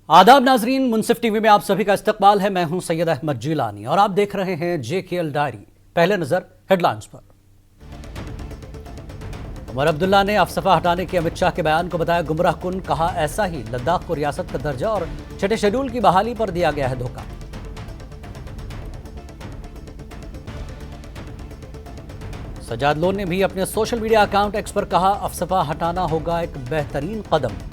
आदाब नाजरीन, मुनसिफ टीवी में आप सभी का इस्तकबाल है। मैं हूं सैयद अहमद जीलानी और आप देख रहे हैं JKL डायरी। पहले नजर हेडलाइंस पर। उमर अब्दुल्ला ने अफसफा हटाने के अमित शाह के बयान को बताया गुमराह कुन। कहा ऐसा ही लद्दाख को रियासत का दर्जा और छठे शेड्यूल की बहाली पर दिया गया है धोखा। सजाद लोन ने भी अपने सोशल मीडिया अकाउंट एक्स पर कहा अफसफा हटाना होगा एक बेहतरीन कदम।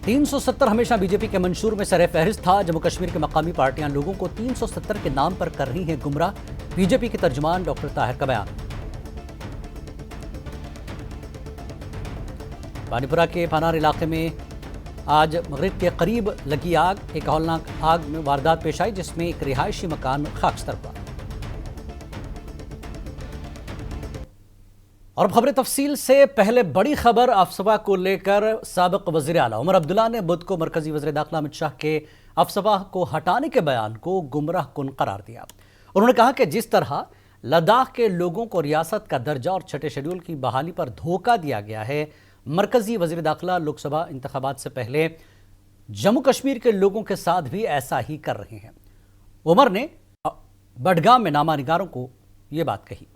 $370 हमेशा बीजेपी के मंशूर में सरे फहरिस्त था। जम्मू कश्मीर के मकामी पार्टियां लोगों को 370 के नाम पर कर रही हैं गुमराह। बीजेपी के तर्जुमान डॉक्टर ताहिर का बयान। पानीपुरा के पानार इलाके में आज मगरिब के करीब लगी आग। एक हौलनाक आग में वारदात पेश आई जिसमें एक रिहायशी मकान खाकस्तर हुआ। और खबरें तफसील से पहले बड़ी खबर अफसफा को लेकर साबिक वज़ीर आला उमर अब्दुल्ला ने बुध को मरकजी वज़ीर दाखिला अमित शाह के अफसफा को हटाने के बयान को गुमराह कुन करार दिया। उन्होंने कहा कि जिस तरह लद्दाख के लोगों को रियासत का दर्जा और छठे शेड्यूल की बहाली पर धोखा दिया गया है, मरकजी वज़ीर दाखिला लोकसभा इंतखाबात से पहले जम्मू कश्मीर के लोगों के साथ भी ऐसा ही कर रहे हैं। उमर ने बडगाम में नामा निगारों को ये बात कही।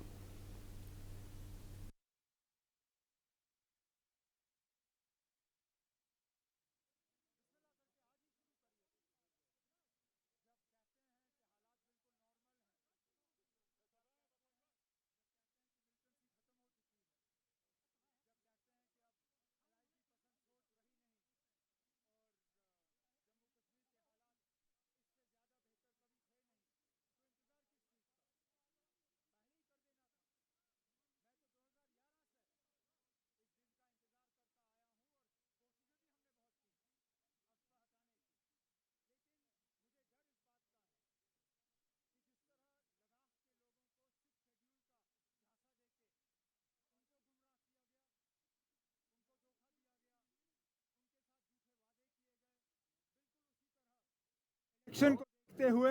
इलेक्शन को देखते हुए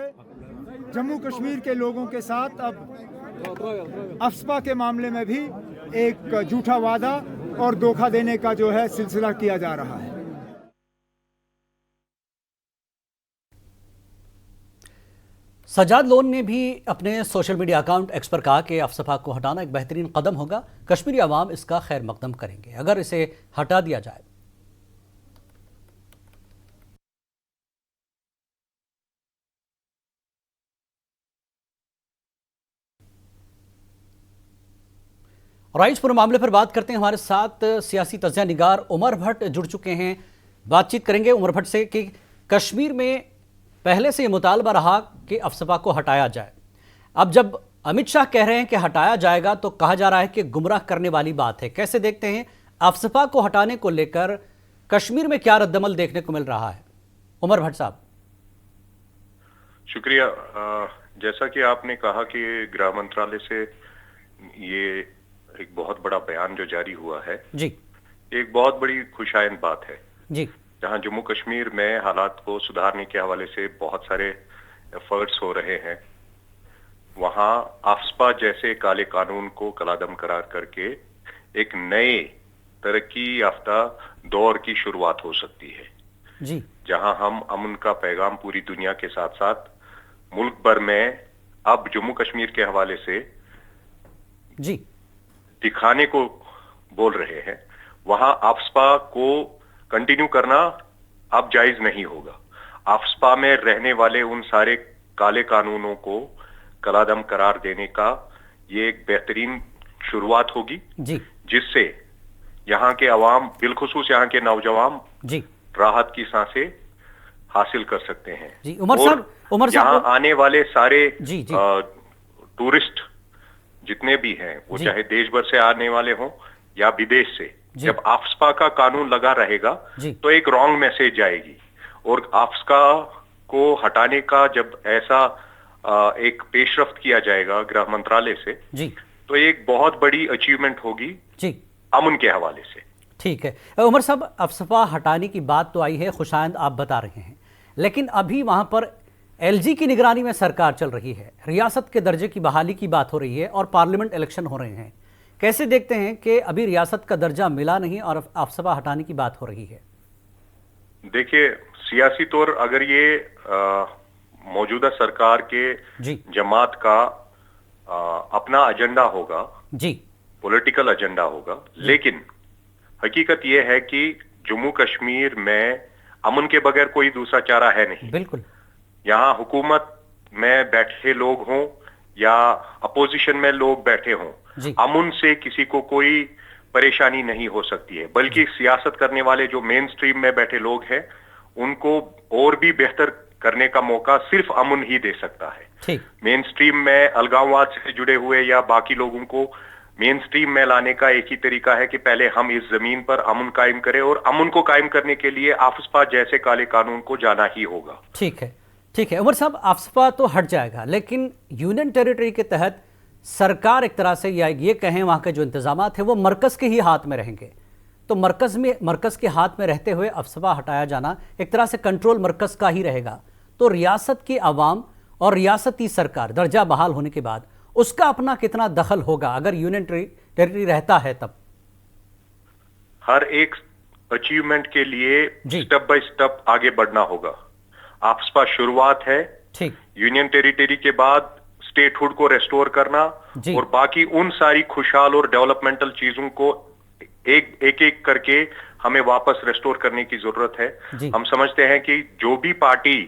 जम्मू कश्मीर के लोगों के साथ अब अफसफा के मामले में भी एक झूठा वादा और धोखा देने का जो है सिलसिला किया जा रहा है। सजाद लोन ने भी अपने सोशल मीडिया अकाउंट एक्स पर कहा कि अफसफा को हटाना एक बेहतरीन कदम होगा। कश्मीरी अवाम इसका खैर मकदम करेंगे अगर इसे हटा दिया जाए। और इस पूरे मामले पर बात करते हैं। हमारे साथ सियासी तज्ज़िया निगार उमर भट्ट जुड़ चुके हैं। बातचीत करेंगे उमर भट्ट से कि कश्मीर में पहले से ये मुतालबा रहा कि अफसफा को हटाया जाए। अब जब अमित शाह कह रहे हैं कि हटाया जाएगा तो कहा जा रहा है कि गुमराह करने वाली बात है। कैसे देखते हैं अफसफा को हटाने को लेकर कश्मीर में क्या रद्दमल देखने को मिल रहा है? उमर भट्ट साहब। शुक्रिया। जैसा कि आपने कहा कि गृह मंत्रालय से ये एक बहुत बड़ा बयान जो जारी हुआ है जी, एक बहुत बड़ी खुशाइन बात है जी। जहां जम्मू कश्मीर में हालात को सुधारने के हवाले से बहुत सारे एफर्ट्स हो रहे हैं, वहां अफसपा जैसे काले कानून को कलादम करार करके एक नए तरक्की याफ्ता दौर की शुरुआत हो सकती है जी। जहां हम अमन का पैगाम पूरी दुनिया के साथ साथ मुल्क भर में अब जम्मू कश्मीर के हवाले से जी दिखाने को बोल रहे हैं। वहां अफसपा को कंटिन्यू करना अब जायज नहीं होगा। अफसपा में रहने वाले उन सारे काले कानूनों को कलादम करार देने का ये एक बेहतरीन शुरुआत होगी जी, जिससे यहाँ के अवाम, बिलखुसूस यहाँ के नौजवान जी, राहत की सांसें हासिल कर सकते हैं। जी। उमर साहब, यहाँ आने वाले सारे जी, जी। टूरिस्ट जितने भी हैं वो चाहे देश भर से आने वाले हों या विदेश से, जब अफसपा का कानून लगा रहेगा तो एक रॉन्ग मैसेज जाएगी। और अफसपा को हटाने का जब ऐसा एक पेशरफ्त किया जाएगा गृह मंत्रालय से जी, तो एक बहुत बड़ी अचीवमेंट होगी जी अमन के हवाले से। ठीक है उमर साहब, अफसफा हटाने की बात तो आई है, खुशाइंद आप बता रहे हैं, लेकिन अभी वहां पर एलजी की निगरानी में सरकार चल रही है, रियासत के दर्जे की बहाली की बात हो रही है और पार्लियामेंट इलेक्शन हो रहे हैं। कैसे देखते हैं कि अभी रियासत का दर्जा मिला नहीं और आफ्सपा हटाने की बात हो रही है? देखिए, सियासी तौर अगर ये मौजूदा सरकार के जमात का अपना एजेंडा होगा जी, पॉलिटिकल एजेंडा होगा, लेकिन हकीकत यह है कि जम्मू कश्मीर में अमन के बगैर कोई दूसरा चारा है नहीं। बिल्कुल। यहाँ हुकूमत में बैठे लोग हों या अपोजिशन में लोग बैठे हों, अमन से किसी को कोई परेशानी नहीं हो सकती है, बल्कि सियासत करने वाले जो मेन स्ट्रीम में बैठे लोग हैं उनको और भी बेहतर करने का मौका सिर्फ अमन ही दे सकता है। मेन स्ट्रीम में अलगाववाद से जुड़े हुए या बाकी लोगों को मेन स्ट्रीम में लाने का एक ही तरीका है कि पहले हम इस जमीन पर अमन कायम करें, और अमन को कायम करने के लिए आफ्सपा जैसे काले कानून को जाना ही होगा। ठीक है उमर साहब, आफ्सपा तो हट जाएगा, लेकिन यूनियन टेरिटरी के तहत सरकार एक तरह से या ये कहें वहां के जो इंतजामात है वो मरकज के ही हाथ में रहेंगे। तो मरकज के हाथ में रहते हुए आफ्सपा हटाया जाना एक तरह से कंट्रोल मरकज का ही रहेगा। तो रियासत की आवाम और रियासती सरकार दर्जा बहाल होने के बाद उसका अपना कितना दखल होगा अगर यूनियन टेरिटरी रहता है? तब हर एक अचीवमेंट के लिए स्टेप बाय स्टेप आगे बढ़ना होगा। आफ्सपा शुरुआत है, ठीक। यूनियन टेरिटरी के बाद स्टेटहुड को रेस्टोर करना और बाकी उन सारी खुशहाल और डेवलपमेंटल चीजों को एक एक करके हमें वापस रेस्टोर करने की जरूरत है। हम समझते हैं कि जो भी पार्टी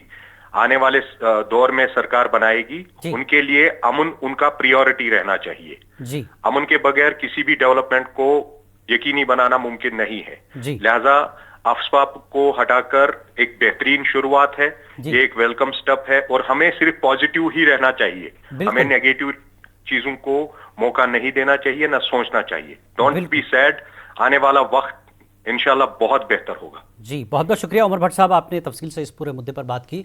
आने वाले दौर में सरकार बनाएगी उनके लिए अमन उनका प्रायोरिटी रहना चाहिए। अमन के बगैर किसी भी डेवलपमेंट को यकीनी बनाना मुमकिन नहीं है। लिहाजा आफ्सपा को हटाकर एक बेहतरीन शुरुआत है, ये एक वेलकम स्टेप है और हमें सिर्फ पॉजिटिव ही रहना चाहिए, हमें नेगेटिव चीजों को मौका नहीं देना चाहिए, ना सोचना चाहिए। डोंट बी सैड, आने वाला वक्त इंशाल्लाह बहुत बेहतर होगा। जी, बहुत बहुत शुक्रिया उमर भट्ट साहब, आपने तफसील से इस पूरे मुद्दे पर बात की।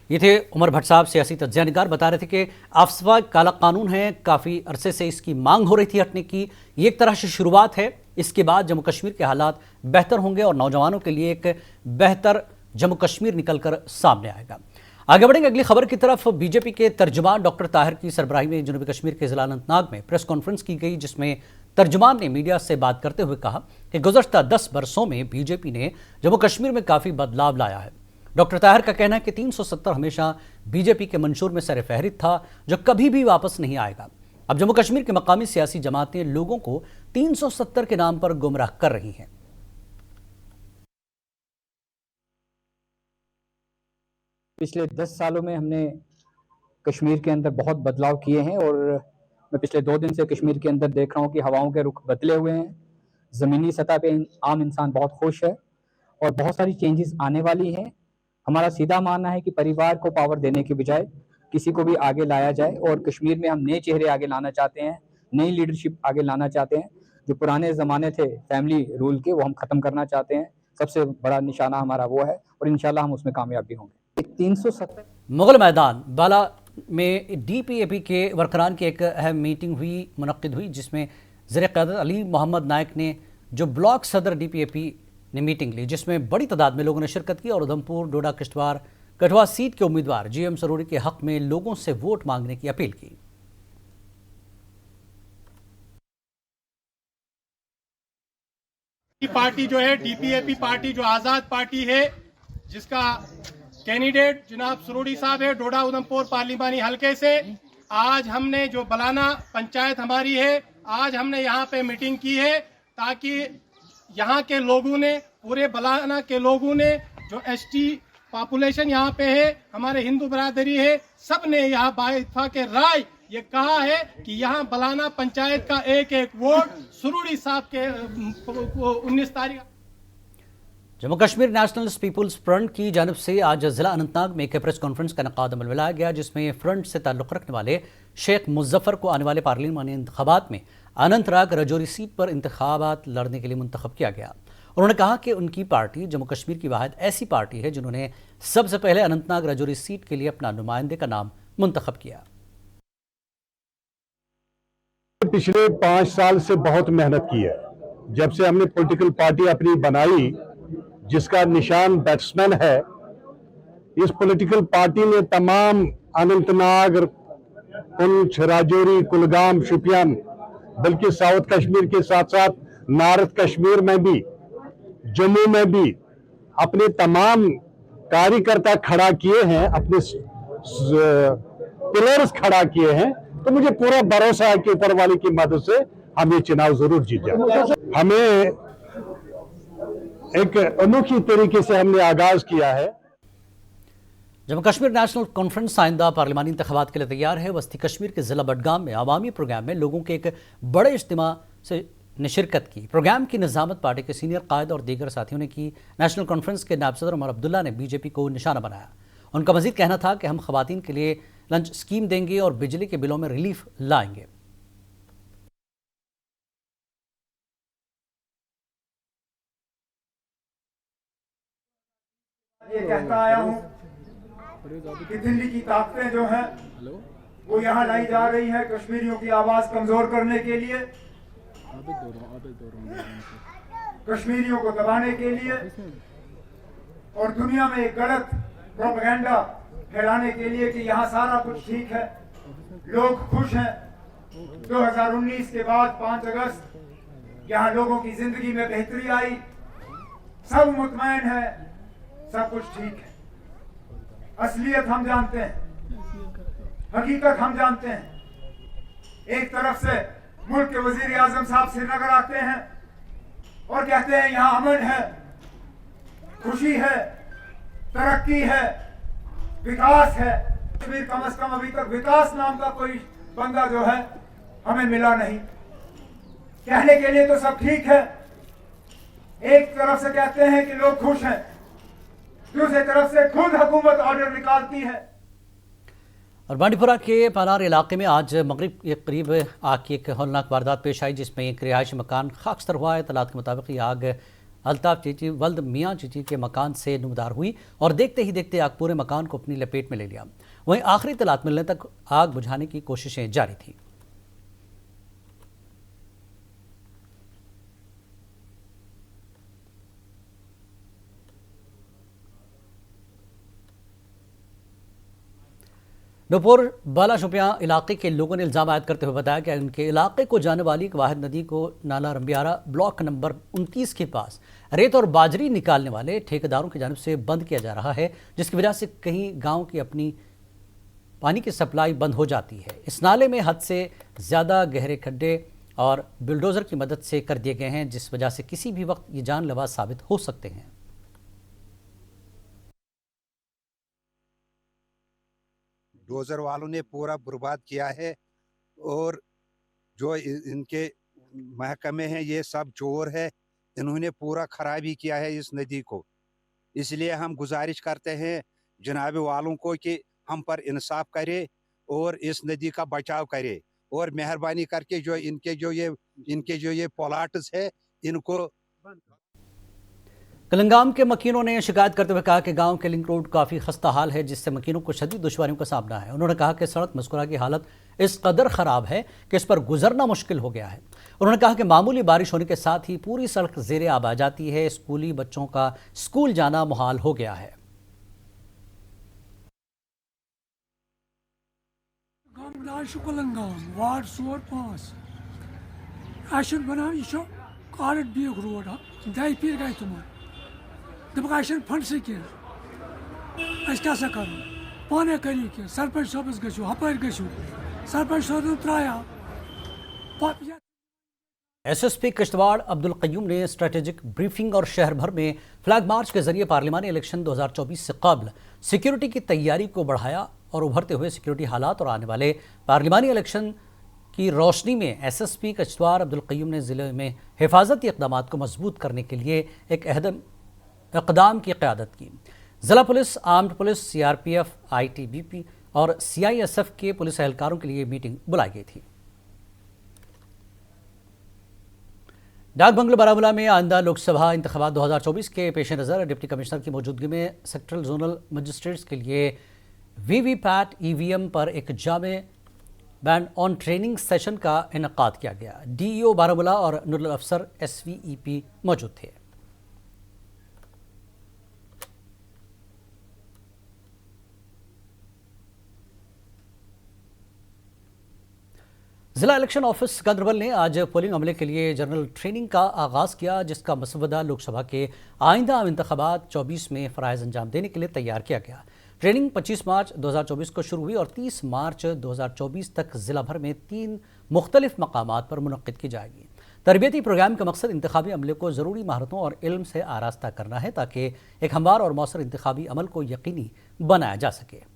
ये थे उमर भट्ट साहब, सियासी तज्ज़िया निगार, बता रहे थे कि आफ्सपा काला कानून है, काफ़ी अरसे से इसकी मांग हो रही थी हटने की। ये एक तरह से शुरुआत है, इसके बाद जम्मू कश्मीर के हालात बेहतर होंगे और नौजवानों के लिए एक बेहतर जम्मू कश्मीर निकल कर सामने आएगा। आगे बढ़ेंगे अगली खबर की तरफ। बीजेपी के तर्जुमान डॉक्टर ताहिर की सरबराही में जनूबी कश्मीर के जिला अनंतनाग में प्रेस कॉन्फ्रेंस की गई, जिसमें तर्जुमान ने मीडिया से बात करते हुए कहा कि गुज़श्ता 10 बरसों में बीजेपी ने जम्मू कश्मीर में काफ़ी बदलाव लाया है। डॉक्टर ताहिर का कहना है कि 370 हमेशा बीजेपी के मंशूर में सर फहरिस्त था, जो कभी भी वापस नहीं आएगा। अब जम्मू कश्मीर के मकामी सियासी जमातें लोगों को 370 के नाम पर गुमराह कर रही हैं। पिछले 10 सालों में हमने कश्मीर के अंदर बहुत बदलाव किए हैं और मैं पिछले 2 दिन से कश्मीर के अंदर देख रहा हूँ कि हवाओं के रुख बदले हुए हैं। ज़मीनी सतह पे आम इंसान बहुत खुश है और बहुत सारी चेंजेस आने वाली हैं। हमारा सीधा मानना है कि परिवार को पावर देने के बजाय किसी को भी आगे लाया जाए और कश्मीर में हम नए चेहरे आगे लाना चाहते हैं, नई लीडरशिप आगे लाना चाहते हैं। जो पुराने ज़माने थे फैमिली रूल के, वो हम ख़त्म करना चाहते हैं। सबसे बड़ा निशाना हमारा वो है और इंशाल्लाह हम उसमें कामयाब भी होंगे। 370 मुगल मैदान बाला में डीपीएपी के वर्करान की एक अहम मीटिंग मुनक्किद हुई, जिसमें ज़र-ए-क़यादत अली मोहम्मद नायक ने, जो ब्लॉक सदर डीपीएपी ने मीटिंग ली, जिसमें बड़ी तादाद में लोगों ने शिरकत की और उधमपुर, डोडा, किश्तवाड़, कठुआ सीट के उम्मीदवार जीएम सरोड़ी के हक में लोगों से वोट मांगने की अपील की। पार्टी जो है डीपीएपी पार्टी, जो आजाद पार्टी है, जिसका कैंडिडेट जनाब सरोड़ी साहब है डोडा उधमपुर पार्लिमानी हलके से, आज हमने जो बलाना पंचायत हमारी है, आज हमने यहाँ पे मीटिंग की है ताकि यहाँ के लोगों ने, पूरे बलाना के लोगों ने, जो एसटी पॉपुलेशन यहाँ पे है, हमारे हिंदू बरादरी है, सब ने यहाँ बाइत्तेफाक राय ये कहा है कि यहाँ बलाना पंचायत का एक एक वोट सरोड़ी साहब के 19 तारीख। जम्मू कश्मीर नेशनल पीपुल्स फ्रंट की जानिब से आज जिला अनंतनाग में एक प्रेस कॉन्फ्रेंस का इनेकाद अमल में लाया गया, जिसमें फ्रंट से ताल्लुक़ रखने वाले शेख मुज़फ़्फ़र को आने वाले पार्लिमानी इंतखाबात में अनंतनाग राजौरी सीट पर इंतखाबात लड़ने के लिए मुंतखब किया गया। उन्होंने कहा कि उनकी पार्टी जम्मू कश्मीर की वाहिद ऐसी पार्टी है जिन्होंने सबसे पहले अनंतनाग राजौरी सीट के लिए अपना नुमाइंदे का नाम मुंतखब किया। पिछले 5 साल से बहुत मेहनत की है। जब से हमने पॉलिटिकल पार्टी अपनी बनाई, जिसका निशान बैट्समैन है, इस पॉलिटिकल पार्टी ने तमाम अनंतनाग, पुंछ, राजौरी, कुलगाम, शुपियान, बल्कि साउथ कश्मीर के साथ साथ नॉर्थ कश्मीर में भी, जम्मू में भी अपने तमाम कार्यकर्ता खड़ा किए हैं, अपने पिलर्स खड़ा किए हैं। तो मुझे पूरा भरोसा है कि ऊपर वाले की मदद से हम ये चुनाव जरूर जीत जाएंगे। हमें एक अनोखी तरीके से हमने आगाज किया है। जम्मू कश्मीर नेशनल कॉन्फ्रेंस आइंदा पार्लिमानी इंतखाबात के लिए तैयार है। वस्ती कश्मीर के जिला बडगाम में अवामी प्रोग्राम में लोगों के एक बड़े इज्तिमा से ने शिरकत की। प्रोग्राम की निजामत पार्टी के सीनियर कायद और दीगर साथियों ने की। नेशनल कॉन्फ्रेंस के नायब सदर उमर अब्दुल्ला ने बीजेपी को निशाना बनाया। उनका मजीद कहना था कि हम खवातीन के लिए लंच स्कीम देंगे और बिजली के बिलों में रिलीफ लाएंगे। ये कहता आया हूँ कि दिल्ली की ताकतें जो हैं वो यहाँ लाई जा रही है कश्मीरियों की आवाज कमजोर करने के लिए, कश्मीरियों को दबाने के लिए और दुनिया में एक गलत प्रोपेगेंडा फैलाने के लिए कि यहाँ सारा कुछ ठीक है, लोग खुश हैं। 2019 के बाद 5 अगस्त यहाँ लोगों की जिंदगी में बेहतरी आई, सब मुतमईन है, सब कुछ ठीक है। असलियत हम जानते हैं, हकीकत हम जानते हैं। एक तरफ से मुल्क के वजीर आजम साहब श्रीनगर आते हैं और कहते हैं यहाँ अमन है, खुशी है, तरक्की है, विकास है। कश्मीर कम से कम अभी तक विकास नाम का कोई बंदा जो है हमें मिला नहीं। कहने के लिए तो सब ठीक है, एक तरफ से कहते हैं कि लोग खुश हैं, दूसरी तरफ से खुद हुकूमत ऑर्डर निकालती है। और बांडीपुरा के पानार इलाके में आज मगरिब के करीब आग की एक हौलनाक वारदात पेश आई, जिसमें एक रिहायशी मकान खाकस्तर हुआ है। तलात के मुताबिक ये आग अल्ताफ चीची वल्द मियाँ चीची के मकान से नुमदार हुई और देखते ही देखते आग पूरे मकान को अपनी लपेट में ले लिया। वहीं आखिरी तलात मिलने तक आग बुझाने की कोशिशें जारी थी। नूपुर बाला शुपियां इलाके के लोगों ने इल्ज़ाम आयद करते हुए बताया कि उनके इलाके को जाने वाली एक वाहिद नदी को नाला रंबियारा ब्लॉक नंबर 29 के पास रेत और बाजरी निकालने वाले ठेकेदारों की जानिब से बंद किया जा रहा है, जिसकी वजह से कहीं गांव की अपनी पानी की सप्लाई बंद हो जाती है। इस नाले में हद से ज़्यादा गहरे खड्डे और बुलडोज़र की मदद से कर दिए गए हैं, जिस वजह से किसी भी वक्त ये जानलेवा साबित हो सकते हैं। डोजर वालों ने पूरा बर्बाद किया है और जो इनके महकमे हैं ये सब चोर है, इन्होंने पूरा खराबी किया है इस नदी को। इसलिए हम गुजारिश करते हैं जनाब वालों को कि हम पर इंसाफ करे और इस नदी का बचाव करे और मेहरबानी करके जो इनके जो ये प्लाट्स है इनको। कलंगाम के मकीनों ने शिकायत करते हुए कहा कि गांव के लिंक रोड काफ़ी खस्ता हाल है, जिससे मकीनों को शदीद दुश्वारियों का सामना है। उन्होंने कहा कि सड़क मस्कुरा की हालत इस कदर ख़राब है कि इस पर गुजरना मुश्किल हो गया है। उन्होंने कहा कि मामूली बारिश होने के साथ ही पूरी सड़क ज़ेरे आब आ जाती है, स्कूली बच्चों का स्कूल जाना मुहाल हो गया है। फंड से कर पाने करी के सरपंच सबस गो हपर गो सरपंच त्राया। एसएसपी किश्तवाड़ अब्दुल कयूम ने स्ट्रेटेजिक ब्रीफिंग और शहर भर में फ्लैग मार्च के जरिए पार्लिमानी इलेक्शन 2024 से कबल सिक्योरिटी की तैयारी को बढ़ाया और उभरते हुए सिक्योरिटी हालात और आने वाले पार्लिमानी इलेक्शन की रोशनी में एसएसपी किश्तवाड़ अब्दुल कयूम ने ज़िले में हिफाजती इक़दामात को मजबूत करने के लिए एक अहम इक़दाम की क़यादत की। ज़िला police, armed police, CRPF, ITBP और सीआईएसएफ के पुलिस एहलकारों के लिए मीटिंग बुलाई गई थी। डाक बंगलो बारामूला में आइंदा लोकसभा इंतखाबात 2024 के पेश नज़र डिप्टी कमिश्नर की मौजूदगी में सेक्टरल जोनल मजिस्ट्रेट्स के लिए वीवीपैट ईवीएम पर एक जामे बैंड ऑन ट्रेनिंग सेशन का इनेकाद किया गया। डीईओ बारामूला और नोडल अफसर एसवीईपी मौजूद थे। जिला इलेक्शन ऑफिस गांधरबल ने आज पोलिंग अमले के लिए जनरल ट्रेनिंग का आगाज़ किया, जिसका मसवदा लोकसभा के आइंदा इंतखाबात 24 में फ़राइज़ अंजाम देने के लिए तैयार किया गया। ट्रेनिंग 25 मार्च 2024 को शुरू हुई और 30 मार्च 2024 तक जिला भर में 3 मुख्तलिफ मकामात पर मुनक्किद की जाएगी। तरबियती प्रोग्राम का मकसद इंतखाबी अमले को ज़रूरी महारतों और इल्म से आरास्ता करना है, ताकि एक हमवार और मौसर इंतखाबी अमल को यकीनी बनाया जा सके।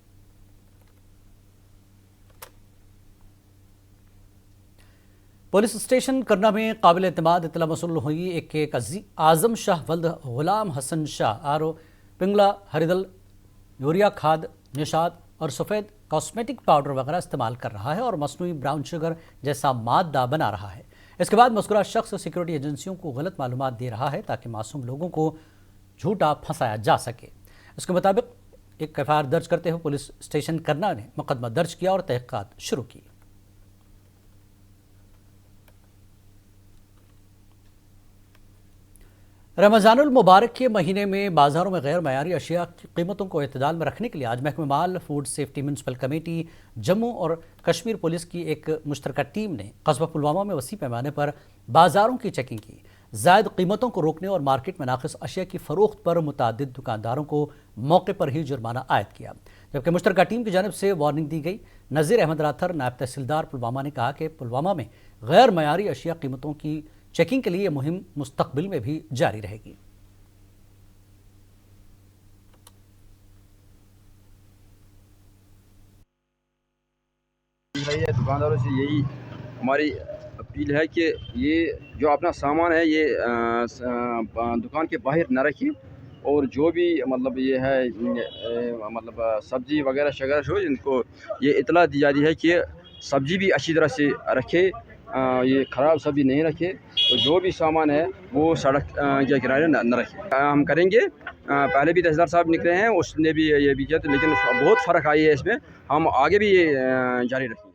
पुलिस स्टेशन करना में काबिल एतमाद इतला मसूल हुई एक आज़म शाह वल्द गुलाम हसन शाह आर पिंगला हरिदल यूरिया खाद निशाद और सफ़ेद कॉस्मेटिक पाउडर वगैरह इस्तेमाल कर रहा है और मसनूई ब्राउन शुगर जैसा मादा बना रहा है। इसके बाद मज़कूरा शख्स सिक्योरिटी एजेंसियों को गलत मालूमात दे रहा है ताकि मासूम लोगों को झूठा फंसाया जा सके। इसके मुताबिक एक एफआईआर दर्ज करते हुए पुलिस स्टेशन करना ने मुकदमा दर्ज किया और तहक़ीक़ात शुरू की। रमज़ानुल मुबारक के महीने में बाज़ारों में गैर मयारी अशिया की कीमतों को एतदाल में रखने के लिए आज महकमा माल food safety municipal committee Jammu और कश्मीर पुलिस की एक मुश्तरका टीम ने कस्बा पुलवामा में वसी पैमाने पर बाज़ारों की चेकिंग की। ज़ायद कीमतों को रोकने और मार्केट में नाक़िस अशिया की फ़रोख्त पर मुतादिद दुकानदारों को मौके पर ही जुर्माना आयद किया, जबकि मुश्तरका टीम की जानिब से वार्निंग दी गई। नज़ीर अहमद राथर नायब तहसीलदार पुलवामा ने कहा कि पुलवामा में गैर मयारी अशिया कीमतों की चेकिंग के लिए यह मुहिम मुस्तकबिल में भी जारी रहेगी। दुकानदारों से यही हमारी अपील है कि ये जो अपना सामान है ये दुकान के बाहर न रखिए और जो भी मतलब ये है मतलब सब्जी वगैरह शगैरह हो इनको ये इतला दी जा रही है कि सब्जी भी अच्छी तरह से रखे, ये ख़राब सब्जी नहीं रखे, तो जो भी सामान है वो सड़क के किनारे न रखे। हम करेंगे, पहले भी तहसीलदार साहब निकले हैं उसने भी ये भी किया, लेकिन बहुत फ़र्क आई है इसमें, हम आगे भी ये जारी रखेंगे।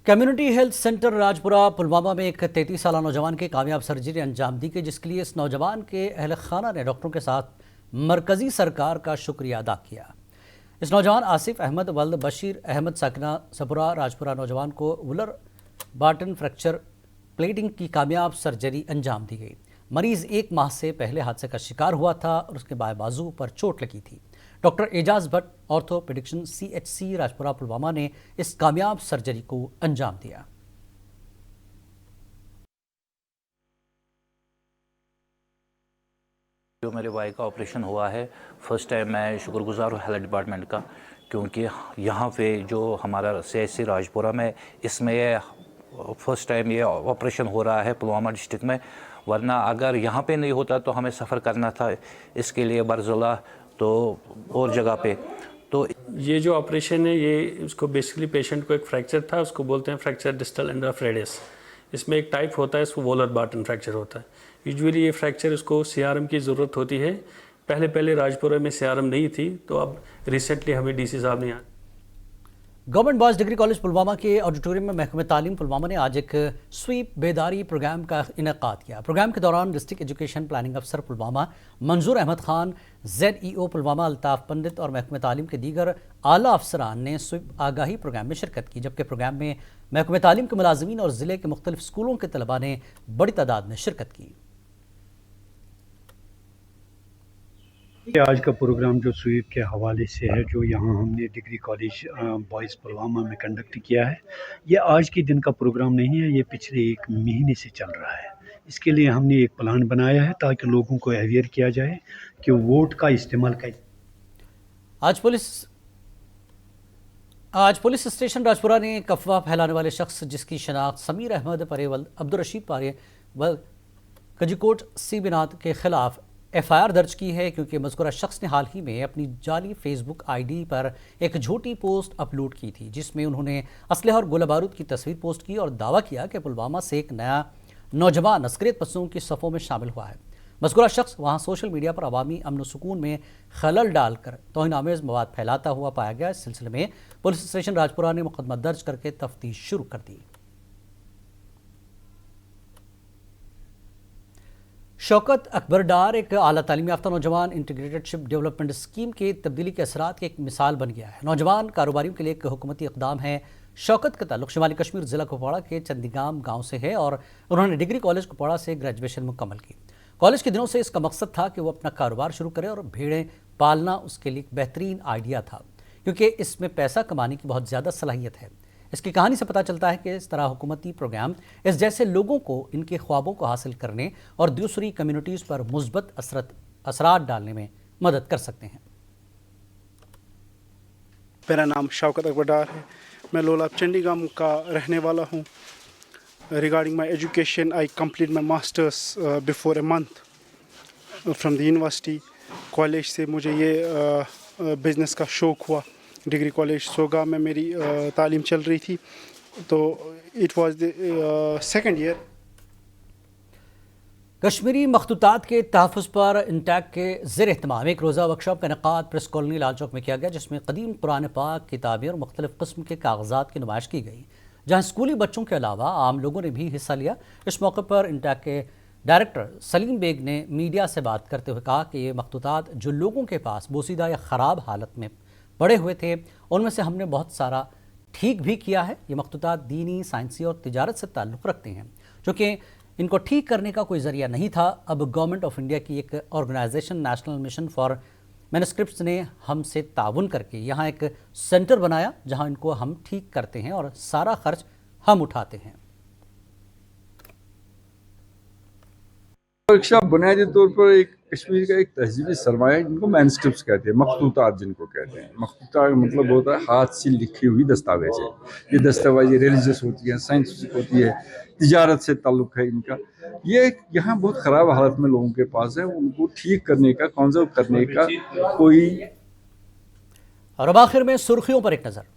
Community health centre Rajpura Pulwama में एक 33 साला नौजवान की कामयाब सर्जरी अंजाम दी गई, जिसके लिए इस नौजवान के अहल खाना ने डॉक्टरों के साथ मरकज़ी सरकार का शुक्रिया अदा किया। इस नौजवान आसिफ अहमद वल्द बशीर अहमद सकना सपुरा राजपुरा नौजवान को वुलर बाटन फ्रैक्चर प्लेटिंग की कामयाब सर्जरी अंजाम दी गई। मरीज़ 1 माह से पहले हादसे का शिकार हुआ था और उसके बाएं बाजू पर चोट लगी थी। डॉक्टर एजाज भट्ट ऑर्थोपेडिक्शन CHC राजपुरा पुलवामा ने इस कामयाब सर्जरी को अंजाम दिया। जो मेरे भाई का ऑपरेशन हुआ है, फर्स्ट टाइम मैं शुक्रगुजार हूँ हेल्थ डिपार्टमेंट का, क्योंकि यहाँ पे जो हमारा CHC राजपुरा में इसमें फर्स्ट टाइम ये ऑपरेशन हो रहा है पुलवामा डिस्ट्रिक्ट में, वरना अगर यहाँ पे नहीं होता तो हमें सफ़र करना था इसके लिए बरज़ुला तो और जगह पे। तो ये जो ऑपरेशन है ये उसको बेसिकली पेशेंट को एक फ्रैक्चर था, उसको बोलते हैं fracture distal end of radius. इसमें एक टाइप होता है, इसको वोलर बाटन फ्रैक्चर होता है। यूजुअली ये फ्रैक्चर इसको CRM की ज़रूरत होती है। पहले राजपुरा में CRM नहीं थी, तो अब रिसेंटली हमें DC साहब ने government boys degree college Pulwama के ऑडिटोरियम में महकमे तालीम पुलवामा ने आज एक स्वीप बेदारी प्रोग्राम का इनेकाद किया। प्रोग्राम के दौरान डिस्ट्रिक्ट एजुकेशन प्लानिंग अफसर पुलवामा मंजूर अहमद खान, ZEO पुलवामा अल्ताफ़ पंडित और महकमे तालीम के दीगर आला अफसरान ने स्वीप आगाही प्रोग्राम में शिरकत की, जबकि प्रोग्राम में महकमे तालीम के मुलाजिमीन और ज़िले के मुख्तलिफ स्कूलों के तलबा ने बड़ी तादाद में शिरकत की। आज का प्रोग्राम जो स्वीप के हवाले से है, जो यहाँ हमने डिग्री कॉलेज बॉयज़ पुलवामा में कंडक्ट किया है, ये आज के दिन का प्रोग्राम नहीं है, ये पिछले 1 महीने से चल रहा है। इसके लिए हमने एक प्लान बनाया है ताकि लोगों को अवेयर किया जाए कि वोट का इस्तेमाल कैसे। आज पुलिस स्टेशन राजपुरा ने एक अफवाह फैलाने वाले शख्स जिसकी शनाख्त समीर अहमद परेवल अब्दुल रशीद पारे व कजीकोट सीबिनात के खिलाफ FIR दर्ज की है, क्योंकि मज़कूरा शख्स ने हाल ही में अपनी जाली फेसबुक ID पर एक झूठी पोस्ट अपलोड की थी, जिसमें उन्होंने असलहा और गोला बारूद की तस्वीर पोस्ट की और दावा किया कि पुलवामा से एक नया नौजवान अस्करियत पसंदों की सफ़ों में शामिल हुआ है। मज़कूरा शख्स वहाँ सोशल मीडिया पर अवामी अमन सुकून में खलल डालकर तौहीन-आमेज़ मवाद फैलाता हुआ पाया गया। इस सिलसिले में पुलिस स्टेशन राजपुरा ने मुकदमा दर्ज करके तफ्तीश शुरू कर दी। शौकत अकबर डार एक आला तालीम याफ्ता नौजवान इंटीग्रेटेड शिप डेवलपमेंट स्कीम के तब्दीली के असरात की एक मिसाल बन गया है। नौजवान कारोबारियों के लिए एक हुकूमती इक़दाम है। शौकत का ताल्लुक शुमाली कश्मीर ज़िला कुपवाड़ा के चंदीगाम गांव से है और उन्होंने डिग्री कॉलेज कुपवाड़ा से ग्रेजुएशन मुकम्मल की। कॉलेज के दिनों से इसका मकसद था कि वो अपना कारोबार शुरू करे और भेड़ें पालना उसके लिए एक बेहतरीन आइडिया था, क्योंकि इसमें पैसा कमाने की बहुत ज़्यादा सलाहियत है। इसकी कहानी से पता चलता है कि इस तरह हुकूमती प्रोग्राम इस जैसे लोगों को इनके ख्वाबों को हासिल करने और दूसरी कम्युनिटीज़ पर मुस्बत असरात डालने में मदद कर सकते हैं। मेरा नाम शौकत अकबर डार है। मैं लोलाब चंडीगम का रहने वाला हूँ। Regarding my education, I complete my masters before a month from the university. College से मुझे ये बिज़नेस का शौक़ हुआ। डिग्री कॉलेज सोगा में मेरी तालीम चल रही थी, तो it was the second year. Kashmiri मखतूतात के तहफ़्फ़ुज़ पर इंटैक के ज़ेर एहतमाम एक रोज़ा वर्कशॉप का इनेकाद प्रेस कॉलोनी लाल चौक में किया गया, जिसमें कदीम कुरान पाक, किताबें और मुख्तलिफ़ किस्म के कागज़ात की नुमाइश की गई, जहाँ स्कूली बच्चों के अलावा आम लोगों ने भी हिस्सा लिया। इस मौके पर इंटैक के डायरेक्टर सलीम बेग ने मीडिया से बात करते हुए कहा कि ये मखतूतात जो लोगों के पास बोसीदा या ख़राब हालत में पड़े हुए थे, उनमें से हमने बहुत सारा ठीक भी किया है। ये मखतूतात दीनी, साइंसी और तिजारत से ताल्लुक़ रखते हैं। चूँकि इनको ठीक करने का कोई ज़रिया नहीं था, अब गवर्नमेंट ऑफ इंडिया की एक organisation national mission for manuscripts ने हमसे ताउन करके यहाँ एक सेंटर बनाया, जहाँ इनको हम ठीक करते हैं और सारा खर्च हम उठाते हैं। वर्कशॉप बुनियादी तौर पर एक कश्मीर का एक तहजीबी सरमाया है, जिनको मैन्युस्क्रिप्ट्स कहते हैं, मखतूतात जिनको कहते हैं। मखतूतात का मतलब होता है हाथ से लिखी हुई दस्तावेज़ है। ये दस्तावेज़ रिलीजियस होती है, साइंटिफिक होती है, तिजारत से ताल्लुक़ है इनका। ये यहाँ बहुत ख़राब हालत में लोगों के पास है, उनको ठीक करने का, कंजर्व करने का कोई। और अब आखिर में सुर्खियों पर एक नज़र।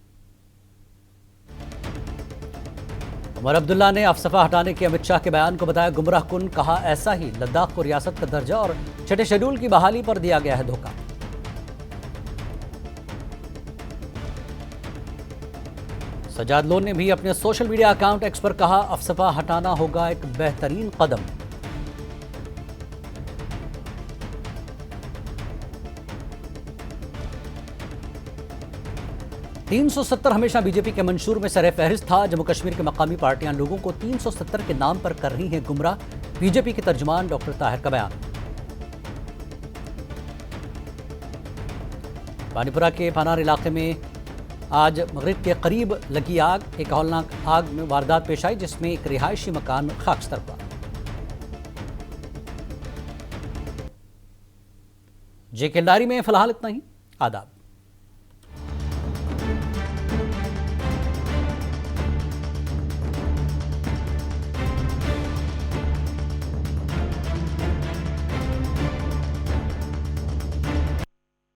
उमर अब्दुल्ला ने अफसफा हटाने के अमित शाह के बयान को बताया गुमराह कुन, कहा ऐसा ही लद्दाख को रियासत का दर्जा और छठे शेड्यूल की बहाली पर दिया गया है धोखा। सजाद लोन ने भी अपने सोशल मीडिया अकाउंट एक्स पर कहा अफसफा हटाना होगा एक बेहतरीन कदम। $370 हमेशा बीजेपी के मंशूर में सरे फहरिस्त था। जम्मू कश्मीर की मकामी पार्टियां लोगों को 370 के नाम पर कर रही हैं गुमराह, बीजेपी के तर्जुमान डॉक्टर ताहिर का बयान। बानीपुरा के पानार इलाके में आज मगरिब के करीब लगी आग, एक हौलनाक आग में वारदात पेश आई, जिसमें एक रिहायशी मकान खाकस्तर हुआ। जे केलदारी में फिलहाल इतना ही। आदाब।